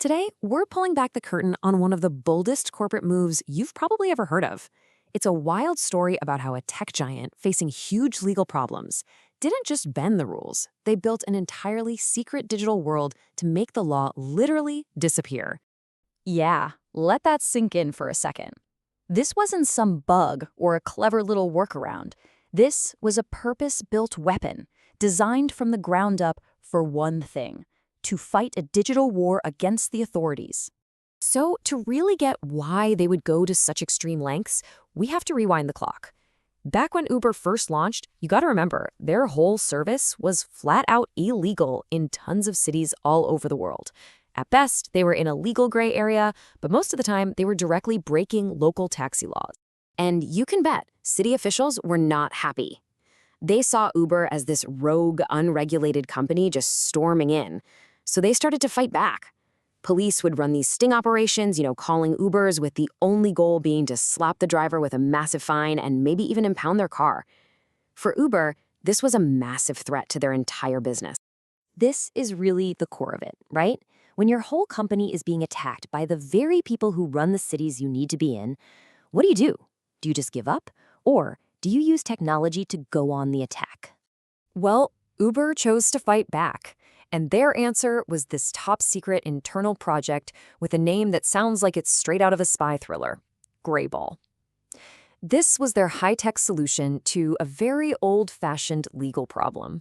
Today, we're pulling back the curtain on one of the boldest corporate moves you've probably ever heard of. It's a wild story about how a tech giant facing huge legal problems didn't just bend the rules, they built an entirely secret digital world to make the law literally disappear. Yeah, let that sink in for a second. This wasn't some bug or a clever little workaround. This was a purpose-built weapon, designed from the ground up for one thing: to fight a digital war against the authorities. So, to really get why they would go to such extreme lengths, we have to rewind the clock. Back when Uber first launched, you gotta remember, their whole service was flat out illegal in tons of cities all over the world. At best, they were in a legal gray area, but most of the time, they were directly breaking local taxi laws. And you can bet, city officials were not happy. They saw Uber as this rogue, unregulated company just storming in. So they started to fight back. Police would run these sting operations, calling Ubers with the only goal being to slap the driver with a massive fine and maybe even impound their car. For Uber, this was a massive threat to their entire business. This is really the core of it, right? When your whole company is being attacked by the very people who run the cities you need to be in, what do you do? Do you just give up? Or do you use technology to go on the attack? Well, Uber chose to fight back. And their answer was this top-secret internal project with a name that sounds like it's straight out of a spy thriller: Greyball. This was their high-tech solution to a very old-fashioned legal problem.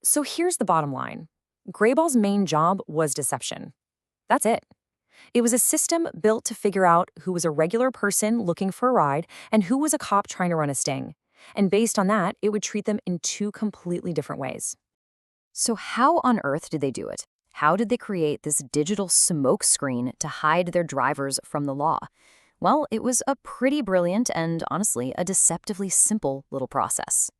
So here's the bottom line. Greyball's main job was deception. That's it. It was a system built to figure out who was a regular person looking for a ride and who was a cop trying to run a sting. And based on that, it would treat them in two completely different ways. So how on earth did they do it? How did they create this digital smokescreen to hide their drivers from the law? Well, it was a pretty brilliant and, honestly, a deceptively simple little process.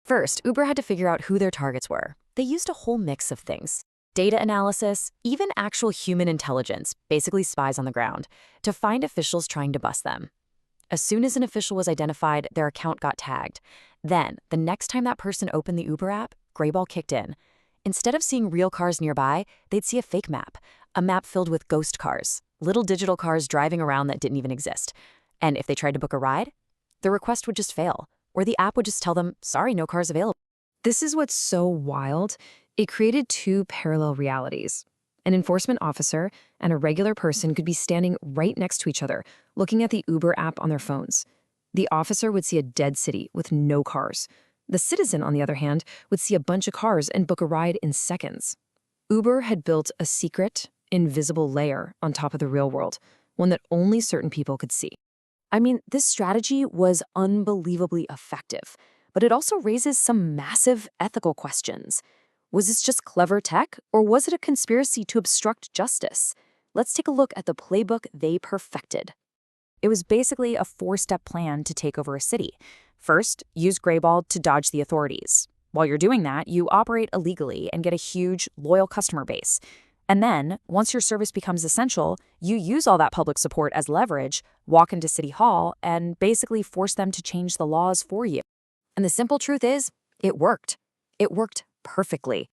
First, Uber had to figure out who their targets were. They used a whole mix of things: data analysis, even actual human intelligence, basically spies on the ground, to find officials trying to bust them. As soon as an official was identified, their account got tagged. Then, the next time that person opened the Uber app, Greyball kicked in. Instead of seeing real cars nearby, they'd see a fake map, a map filled with ghost cars, little digital cars driving around that didn't even exist. And if they tried to book a ride, the request would just fail, or the app would just tell them, sorry, no cars available. This is what's so wild. It created two parallel realities. An enforcement officer and a regular person could be standing right next to each other, looking at the Uber app on their phones. The officer would see a dead city with no cars. The citizen, on the other hand, would see a bunch of cars and book a ride in seconds. Uber had built a secret, invisible layer on top of the real world, one that only certain people could see. I mean, this strategy was unbelievably effective, but it also raises some massive ethical questions. Was this just clever tech, or was it a conspiracy to obstruct justice? Let's take a look at the playbook they perfected. It was basically a four-step plan to take over a city. First, use Greyball to dodge the authorities. While you're doing that, you operate illegally and get a huge, loyal customer base. And then, once your service becomes essential, you use all that public support as leverage, walk into City Hall, and basically force them to change the laws for you. And the simple truth is, it worked. It worked perfectly.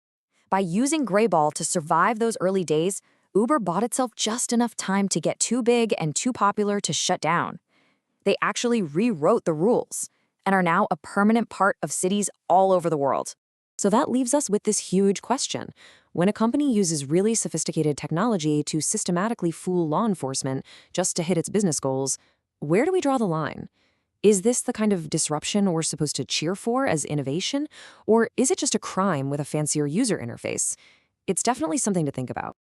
By using Greyball to survive those early days, Uber bought itself just enough time to get too big and too popular to shut down. They actually rewrote the rules and are now a permanent part of cities all over the world. So that leaves us with this huge question. When a company uses really sophisticated technology to systematically fool law enforcement just to hit its business goals, where do we draw the line? Is this the kind of disruption we're supposed to cheer for as innovation? Or is it just a crime with a fancier user interface? It's definitely something to think about.